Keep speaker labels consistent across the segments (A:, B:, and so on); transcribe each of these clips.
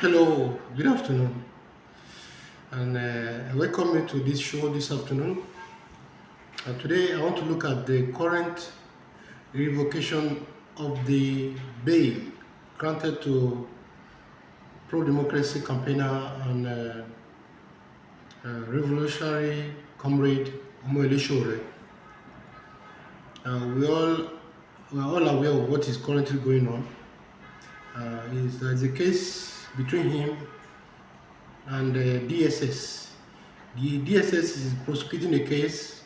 A: Hello, good afternoon, and welcome you to this show this afternoon. Today, I want to look at the current revocation of the bail granted to pro-democracy campaigner and revolutionary comrade Omoyele Sowore. We are all aware of what is currently going on. There is a case between him and DSS. The DSS is prosecuting a case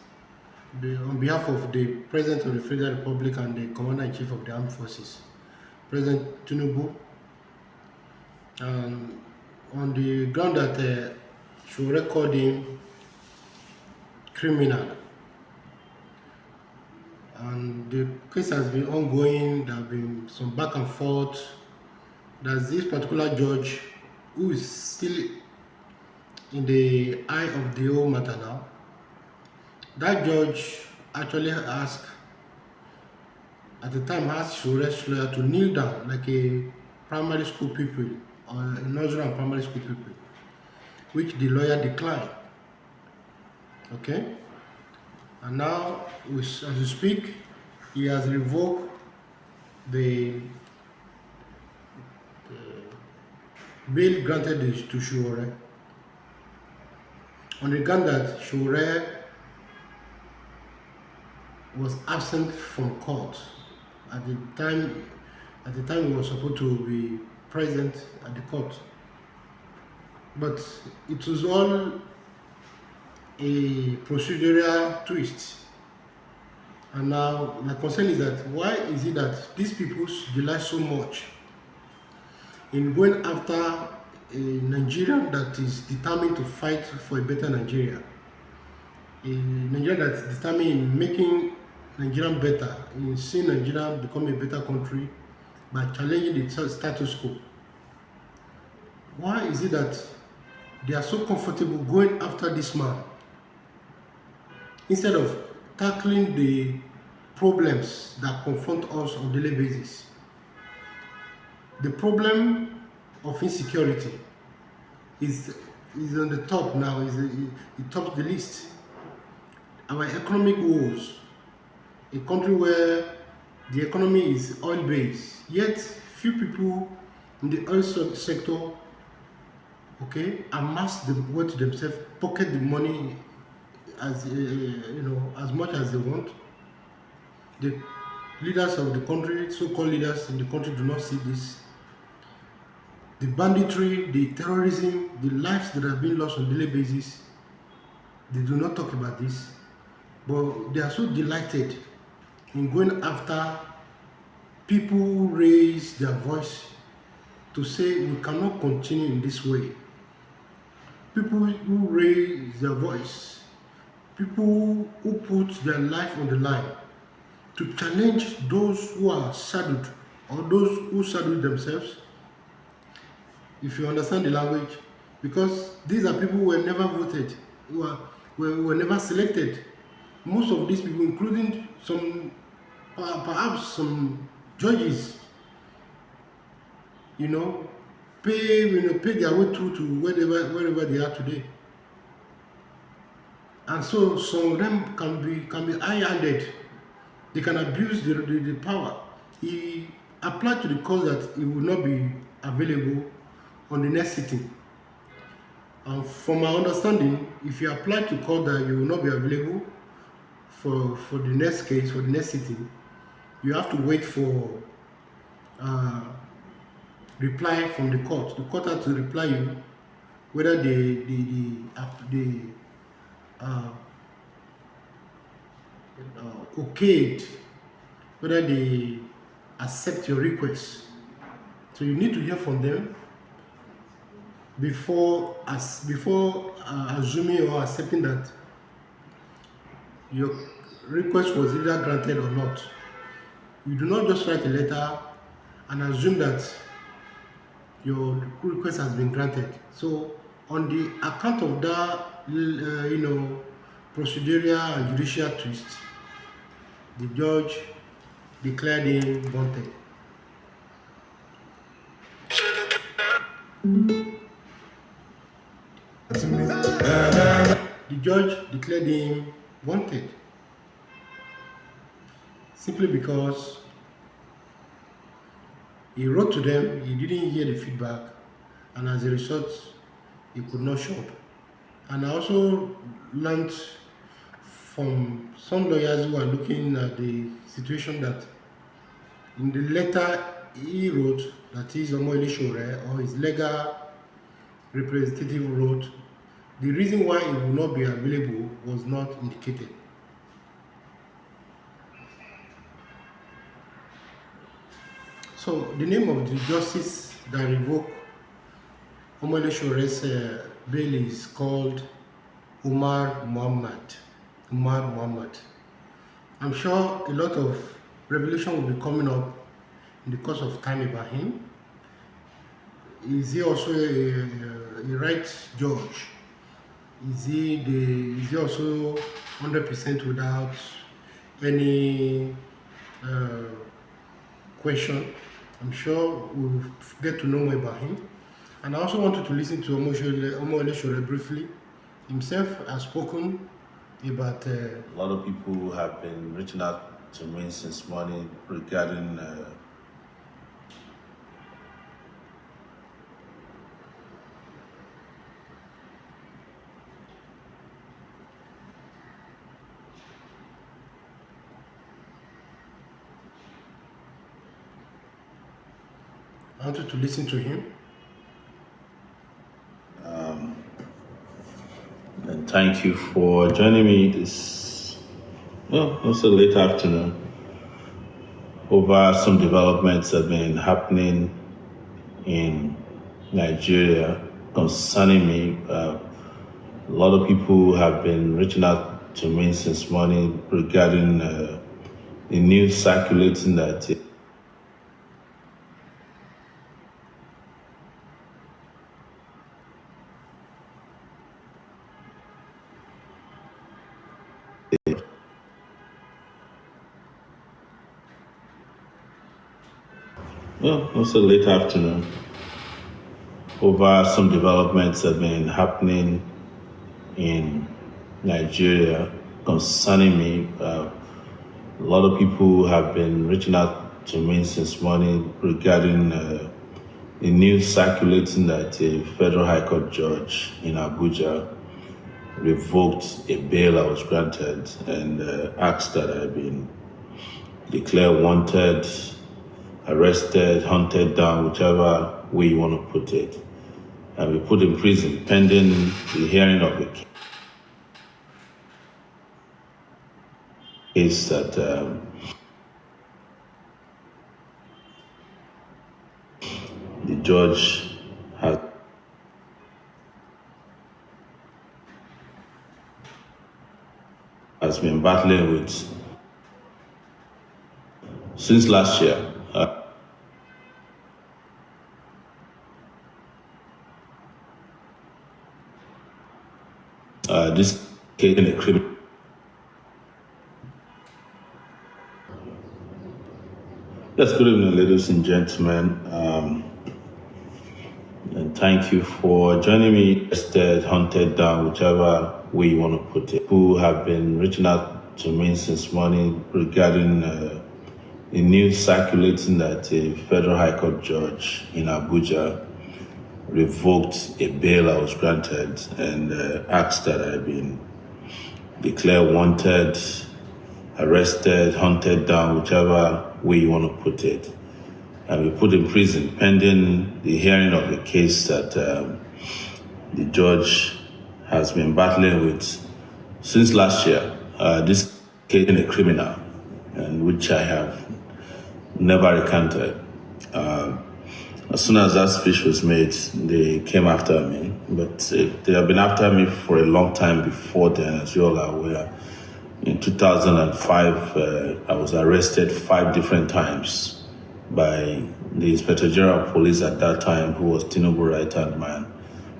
A: on behalf of the President of the Federal Republic and the Commander-in-Chief of the Armed Forces, President Tinubu, and on the ground that should record him criminal. And the case has been ongoing. There have been some back and forth. There's this particular judge who is still in the eye of the whole matter now. That judge actually asked, at the time, asked Sowore'S lawyer to kneel down like a primary school pupil or a nursery and primary school pupil, which the lawyer declined. Okay? And now, as we speak, he has revoked the bail granted to Sowore on the ground that Sowore was absent from court at the time. At the time, he was supposed to be present at the court, but it was all a procedural twist. And now my concern is that why is it that these people rely so much in going after a Nigerian that is determined to fight for a better Nigeria, a Nigerian that is determined in making Nigeria better, in seeing Nigeria become a better country by challenging the status quo? Why is it that they are so comfortable going after this man instead of tackling the problems that confront us on a daily basis? The problem of insecurity is on the top now, it tops the list. Our economic woes, a country where the economy is oil-based, yet few people in the oil sector, okay, amass the wealth to themselves, pocket the money as as much as they want. The leaders of the country, so-called leaders in the country, do not see this. The banditry, the terrorism, the lives that have been lost on a daily basis, they do not talk about this. But they are so delighted in going after people who raise their voice to say we cannot continue in this way. People who raise their voice, people who put their life on the line to challenge those who are saddled or those who saddle themselves, if you understand the language, because these are people who were never voted, were never selected. Most of these people, including some, perhaps some judges, pay their way through to wherever they are today. And so some of them can be high-handed. They can abuse the power. He applied to the cause that he will not be available on the next sitting. And from my understanding, if you apply to court that you will not be available for the next case, for the next sitting, you have to wait for reply from the court. The court has to reply you whether they okayed, whether they accept your request. So you need to hear from them before assuming or accepting that your request was either granted or not. You do not just write a letter and assume that your request has been granted. So on the account of that, procedural and judicial twist, the judge declared him wanted. The judge declared him wanted simply because he wrote to them, he didn't hear the feedback, and as a result, he could not show up. And I also learned from some lawyers who are looking at the situation that in the letter he wrote, that is Omoyele Sowore, or his legal representative wrote, the reason why it will not be available was not indicated. So the name of the justice that revoked Omoyele Sowore's bail is called Umar Muhammad. Umar Muhammad. I'm sure a lot of revelation will be coming up in the course of time about him. Is he also a right judge? Is he also 100% without any uh, question? I'm sure we'll get to know more about him. And I also wanted to listen to Omoyele Sowore briefly. Himself has spoken about
B: A lot of people have been reaching out to me since morning regarding
A: I wanted to listen to him.
B: and thank you for joining me this also late afternoon over some developments that have been happening in Nigeria concerning me. A lot of people have been reaching out to me since morning regarding the news circulating that also late afternoon over some developments that have been happening in Nigeria concerning me. A lot of people have been reaching out to me since morning regarding the news circulating that a federal high court judge in Abuja revoked a bail I was granted and asked that I been declared wanted, arrested, hunted down, whichever way you want to put it, and be put in prison pending the hearing of the case that the judge has been battling with since last year. This case in a criminal. Yes, good evening, ladies and gentlemen. And thank you for joining me. Arrested, hunted down, whichever way you want to put it. Who have been reaching out to me since morning regarding the news circulating that a federal high court judge in Abuja revoked a bail I was granted and asked that I been declared wanted, arrested, hunted down, whichever way you want to put it, and be put in prison pending the hearing of the case that the judge has been battling with since last year. This case in a criminal, and which I have never recanted. As soon as that speech was made, they came after me. But they have been after me for a long time before then, as you all are aware. In 2005, I was arrested 5 different times by the Inspector General of Police at that time, who was Tinubu right-hand man,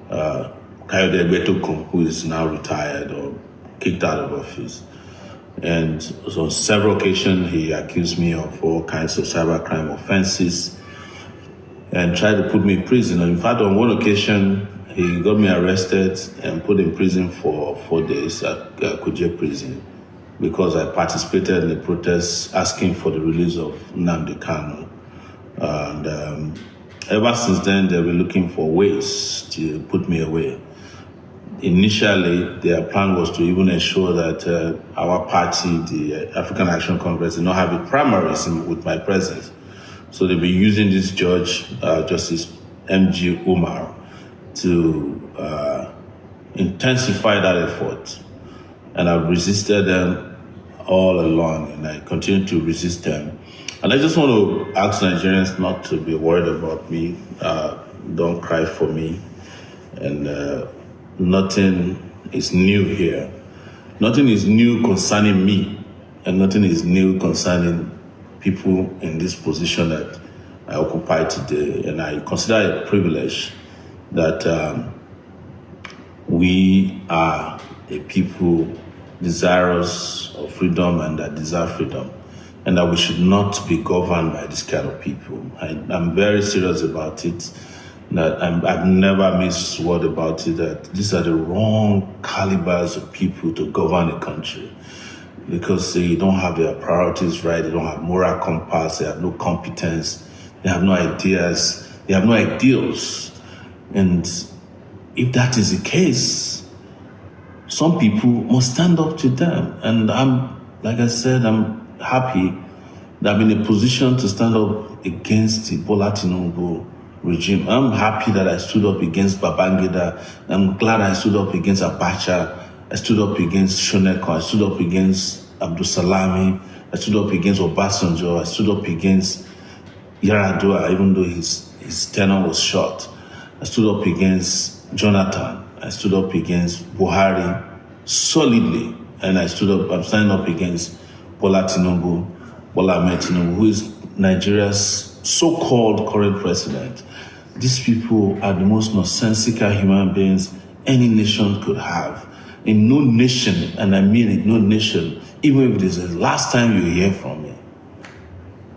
B: Kayode Egbetokun, who is now retired or kicked out of office. And so on several occasions, he accused me of all kinds of cybercrime offenses. and tried to put me in prison. In fact, on one occasion, he got me arrested and put in prison for 4 days at Kuje prison because I participated in the protests asking for the release of Nnamdi Kanu. And ever since then, they've been looking for ways to put me away. Initially, their plan was to even ensure that our party, the African Action Congress, did not have a primaries with my presence. So they've been using this judge, Justice M.G. Umar, to intensify that effort. And I've resisted them all along, and I continue to resist them. And I just want to ask Nigerians not to be worried about me. Don't cry for me. And nothing is new here. Nothing is new concerning me, and nothing is new concerning people in this position that I occupy today. And I consider it a privilege that we are a people desirous of freedom and that deserve freedom, and that we should not be governed by this kind of people. I'm very serious about it. That I've never missed word about it, that these are the wrong calibers of people to govern a country, because they don't have their priorities right, they don't have moral compass, they have no competence, they have no ideas, they have no ideals. And if that is the case, some people must stand up to them. And like I said, I'm happy that I'm in a position to stand up against the Bola Tinubu regime. I'm happy that I stood up against Babangida. I'm glad I stood up against Abacha. I stood up against Shoneko. I stood up against Abdul Salami. I stood up against Obasanjo. I stood up against Yaradua, even though his tenure was short. I stood up against Jonathan. I stood up against Buhari solidly. And I'm standing up against Bola Ahmed Tinubu, who is Nigeria's so-called current president. These people are the most nonsensical human beings any nation could have. In no nation, and I mean it, no nation, even if it is the last time you hear from me,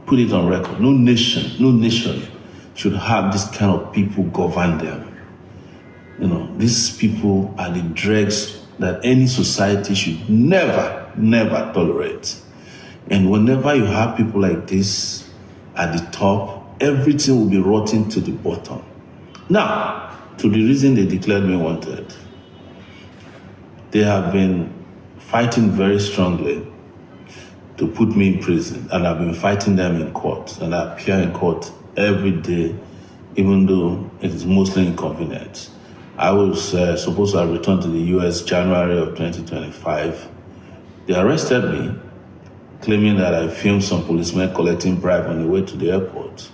B: put it on record, no nation should have this kind of people govern them. These people are the dregs that any society should never tolerate. And whenever you have people like this at the top, everything will be rotten to the bottom. Now, to the reason they declared me wanted, they have been fighting very strongly to put me in prison, and I've been fighting them in court, and I appear in court every day, even though it is mostly inconvenient. I was supposed to have returned to the US January of 2025. They arrested me, claiming that I filmed some policemen collecting bribe on the way to the airport.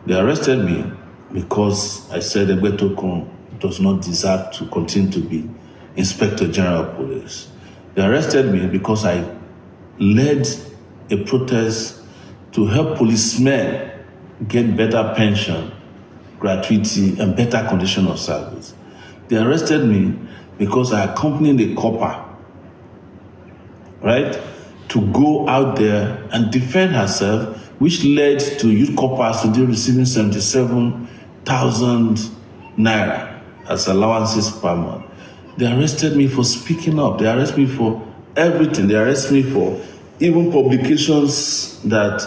B: They arrested me because I said Egbetokun does not deserve to continue to be Inspector General of Police. They arrested me because I led a protest to help policemen get better pension, gratuity, and better condition of service. They arrested me because I accompanied a copper, right, to go out there and defend herself, which led to youth coppers today receiving 77,000 naira as allowances per month. They arrested me for speaking up. They arrested me for everything. They arrested me for even publications that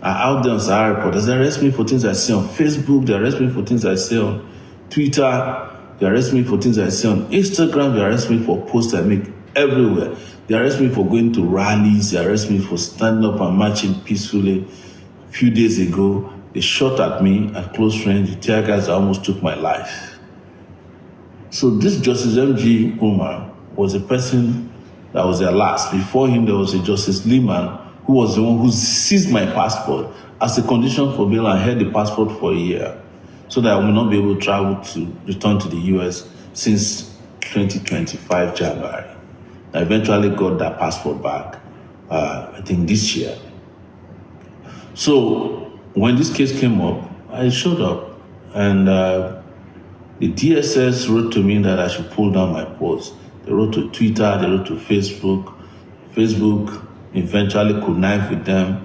B: are out there on Sahara Reporters. They arrest me for things I say on Facebook. They arrest me for things I say on Twitter. They arrest me for things I say on Instagram. They arrest me for posts I make everywhere. They arrest me for going to rallies. They arrest me for standing up and marching peacefully. A few days ago, they shot at me at close range. The tear gas almost took my life. So this Justice M.G. Umar was a person that was their last. Before him, there was a Justice Liman, who was the one who seized my passport as a condition for bail and held the passport for a year, so that I will not be able to return to the US since 2025 January. I eventually got that passport back, I think this year. So when this case came up, I showed up, and the DSS wrote to me that I should pull down my post. They wrote to Twitter, they wrote to Facebook. Facebook eventually connived with them.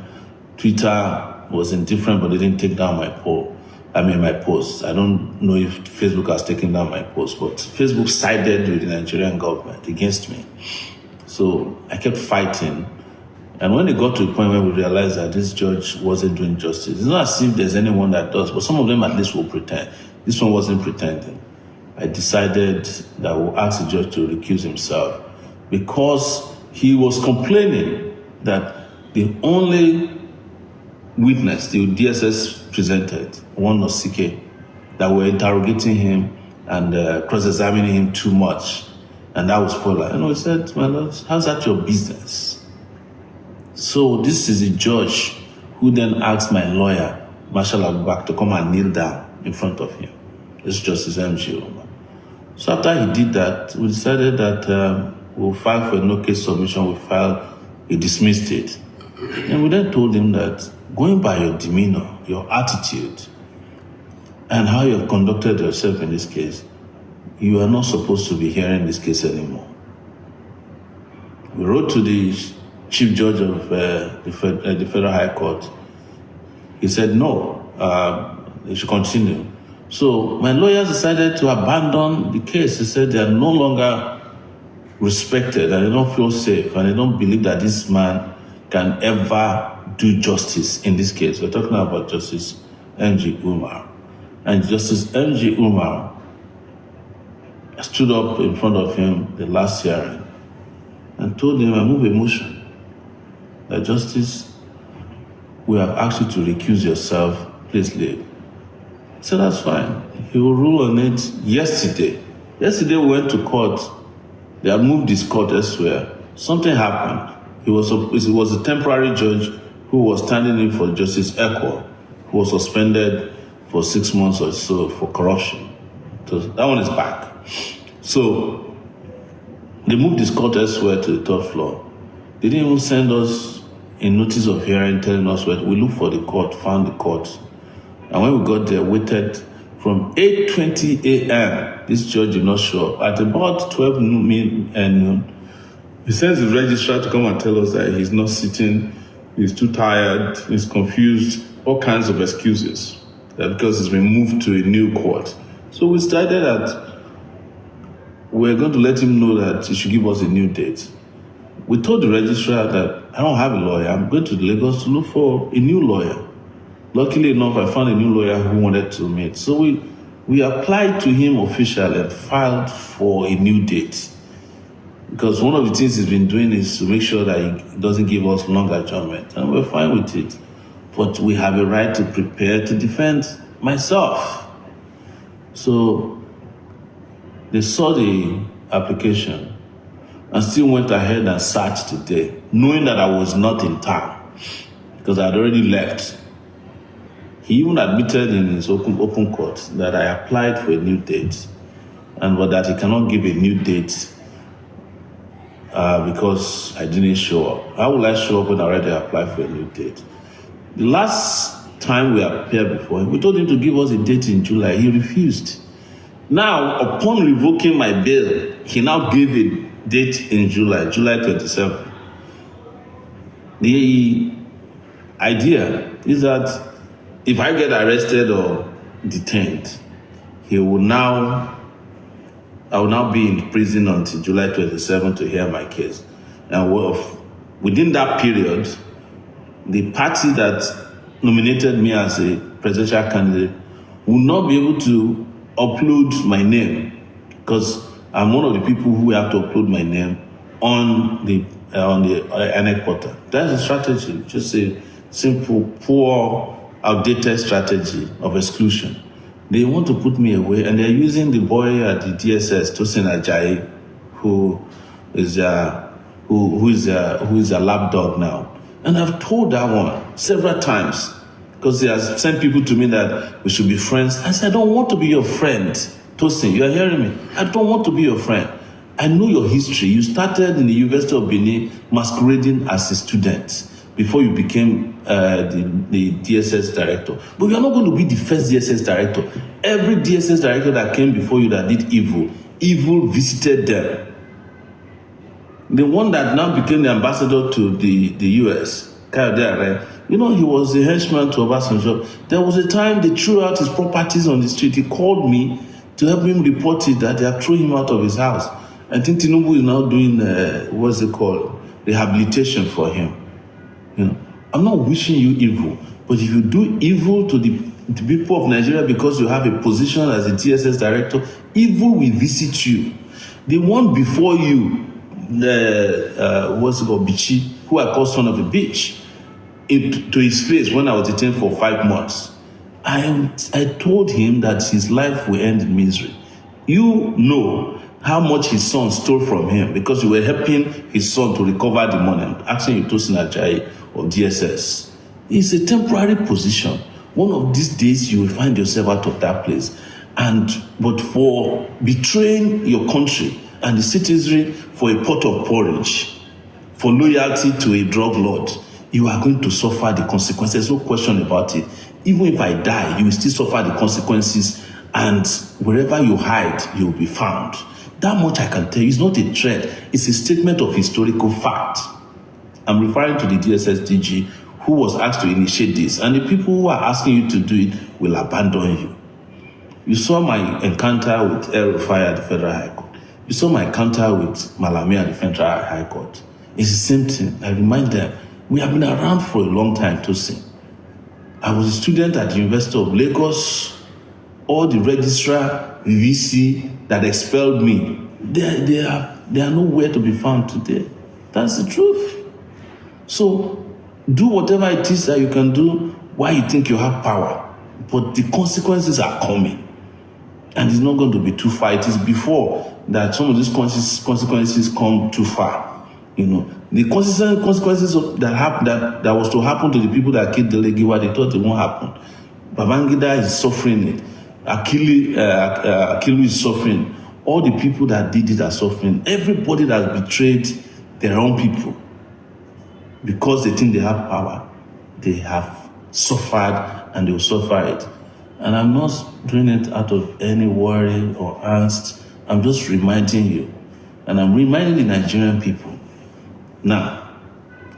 B: Twitter was indifferent, but they didn't take down my post. I mean, my post. I don't know if Facebook has taken down my post, but Facebook sided with the Nigerian government against me. So I kept fighting. And when it got to a point where we realized that this judge wasn't doing justice, it's not as if there's anyone that does, but some of them at least will pretend. This one wasn't pretending. I decided that I would ask the judge to recuse himself because he was complaining that the only witness the DSS presented, one Osike, that were interrogating him and cross-examining him too much, and that was Paula. And I said, my lord, how's that your business? So this is a judge who then asked my lawyer, Marshal Abubakar, to come and kneel down in front of him. This is Justice M.G. Umar. So after he did that, we decided that we'll file for a no case submission. We filed, he dismissed it. And we then told him that going by your demeanor, your attitude, and how you have conducted yourself in this case, you are not supposed to be hearing this case anymore. We wrote to the Chief Judge of the Federal High Court. He said no, they should continue. So my lawyers decided to abandon the case. They said they are no longer respected and they don't feel safe and they don't believe that this man can ever do justice in this case. We're talking about Justice M.G. Umar. And Justice M.G. Umar stood up in front of him the last hearing and told him, I move a motion that Justice, we have asked you to recuse yourself, please leave. He said, that's fine. He will rule on it yesterday. Yesterday we went to court. They had moved this court elsewhere. Something it was a temporary judge who was standing in for Justice Ekwo, who was suspended for 6 months or so for corruption. So that one is back. So they moved this court elsewhere to the third floor. They didn't even send us a notice of hearing telling us where we looked for the court, found the court. And when we got there, waited from 8:20 a.m. This judge did not show up. At about 12 noon, he sends his registrar to come and tell us that he's not sitting, he's too tired, he's confused, all kinds of excuses. That because he's been moved to a new court. So we decided that we're going to let him know that he should give us a new date. We told the registrar that I don't have a lawyer. I'm going to Lagos to look for a new lawyer. Luckily enough, I found a new lawyer who wanted to meet. So we applied to him officially and filed for a new date. Because one of the things he's been doing is to make sure that he doesn't give us long adjournment. And we're fine with it. But we have a right to prepare to defend myself. So they saw the application and still went ahead and searched today, knowing that I was not in town because I had already left. He even admitted in his open court that I applied for a new date but that he cannot give a new date because I didn't show up. How will I show up when I already applied for a new date? The last time we appeared before him, we told him to give us a date in July. He refused. Now, upon revoking my bail, he now gave a date in July 27. The idea is that if I get arrested or detained, I will now be in prison until July 27 to hear my case. And within that period, the party that nominated me as a presidential candidate will not be able to upload my name because I'm one of the people who have to upload my name on the INEC portal. That's a strategy, just a simple, poor, outdated strategy of exclusion. They want to put me away, and they're using the boy at the DSS, Tosin Ajayi, who is a lapdog now. And I've told that one several times because he has sent people to me that we should be friends. I said, I don't want to be your friend. Tosin, you are hearing me? I don't want to be your friend. I know your history. You started in the University of Benin masquerading as a student before you became the DSS director. But you are not going to be the first DSS director. Every DSS director that came before you that did evil visited them. The one that now became the ambassador to the US, Kayode Areh, You know, he was a henchman to Obasanjo. There was a time they threw out his properties on the street. He called me to help him report it that they have thrown him out of his house. I think Tinubu is now doing, what's it called, rehabilitation for him. You know, I'm not wishing you evil, but if you do evil to the people of Nigeria because you have a position as a TSS director, evil will visit you. The one before you, what's it called, Bichi, who I call son of a bitch, to his face when I was detained for 5 months. I told him that his life will end in misery. You know how much his son stole from him because you were helping his son to recover the money. I'm asking you, Tosin Ajayi of DSS. It's a temporary position. One of these days you will find yourself out of that place. But for betraying your country and the citizenry for a pot of porridge, for loyalty to a drug lord, you are going to suffer the consequences. No question about it. Even if I die, you will still suffer the consequences, and wherever you hide, you will be found. That much I can tell you. It's not a threat. It's a statement of historical fact. I'm referring to the DSS DG who was asked to initiate this, and the people who are asking you to do it will abandon you. You saw my encounter with El Rufai at the Federal High Court. You saw my encounter with Malami at the Federal High Court. It's the same thing. I remind them, we have been around for a long time, Tosin. I was a student at the University of Lagos. All the registrar, VC that expelled me, they are nowhere to be found today. That's the truth. So do whatever it is that you can do while you think you have power. But the consequences are coming. And it's not going to be too far. It is before that some of these consequences come too far. You know, the consequences that was to happen to the people that killed Delegiwa, they thought it won't happen. Babangida is suffering it. Akilu is suffering. All the people that did it are suffering. Everybody that betrayed their own people because they think they have power, they have suffered and they will suffer it. And I'm not doing it out of any worry or angst. I'm just reminding you. And I'm reminding the Nigerian people now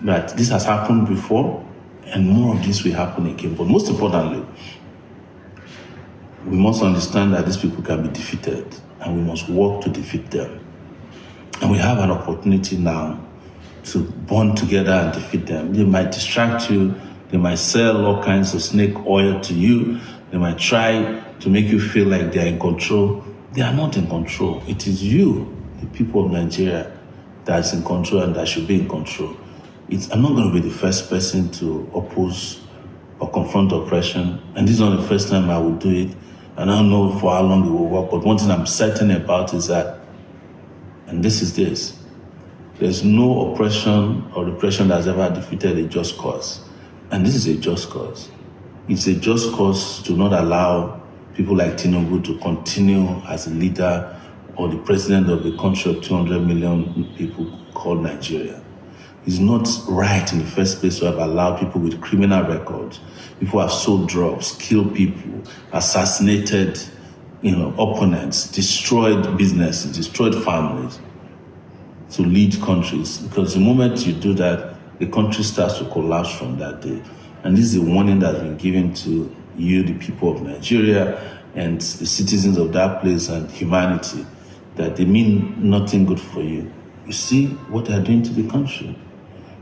B: that this has happened before and more of this will happen again. But most importantly, we must understand that these people can be defeated and we must work to defeat them. And we have an opportunity now to bond together and defeat them. They might distract you. They might sell all kinds of snake oil to you. They might try to make you feel like they're in control. They are not in control. It is you, the people of Nigeria, that's in control and that should be in control. I'm not going to be the first person to oppose or confront oppression. And this is not the first time I will do it. And I don't know for how long it will work. But one thing I'm certain about is that, and this is this, there's no oppression or repression that's ever defeated a just cause. And this is a just cause. It's a just cause to not allow people like Tinubu to continue as a leader or the president of a country of 200 million people called Nigeria. It's not right in the first place to have allowed people with criminal records, people who have sold drugs, killed people, assassinated, opponents, destroyed businesses, destroyed families, to lead countries. Because the moment you do that, the country starts to collapse from that day. And this is a warning that's been given to you, the people of Nigeria, and the citizens of that place and humanity, that they mean nothing good for you. You see what they're doing to the country.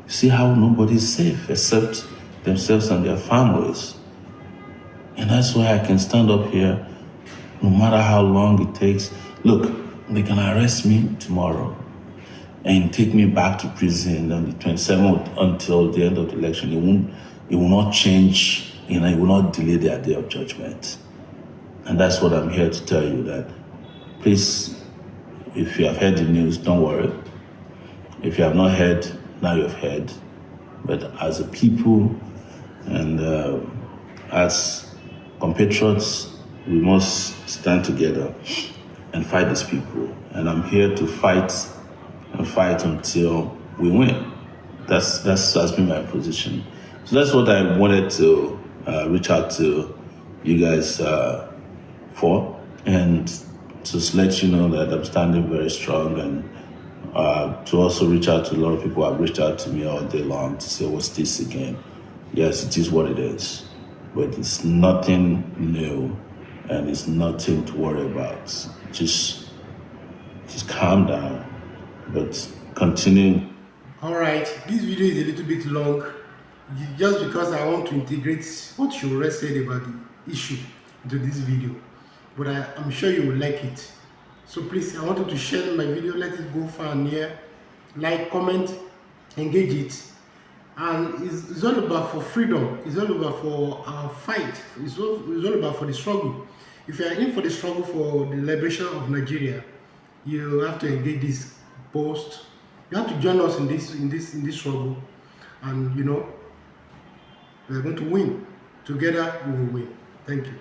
B: You see how nobody's safe except themselves and their families. And that's why I can stand up here, no matter how long it takes. Look, they can arrest me tomorrow and take me back to prison on the 27th until the end of the election. It will not change, it will not delay their day of judgment. And that's what I'm here to tell you, that please, if you have heard the news, don't worry. If you have not heard, now you've heard. But as a people and as compatriots, we must stand together and fight these people. And I'm here to fight and fight until we win. That's been my position. So that's what I wanted to reach out to you guys for, and just let you know that I'm standing very strong, and to also reach out to a lot of people who have reached out to me all day long to say, what's this again? Yes, it is what it is, but it's nothing new, and it's nothing to worry about. Just calm down, but continue.
A: All right, this video is a little bit long, just because I want to integrate what you already said about the issue into this video. But I'm sure you will like it. So please, I want you to share my video, let it go far and near, like, comment, engage it. And it's all about for freedom. It's all about for our fight. It's all about for the struggle. If you are in for the struggle for the liberation of Nigeria, you have to engage this post. You have to join us in this struggle, and we are going to win. Together we will win. Thank you.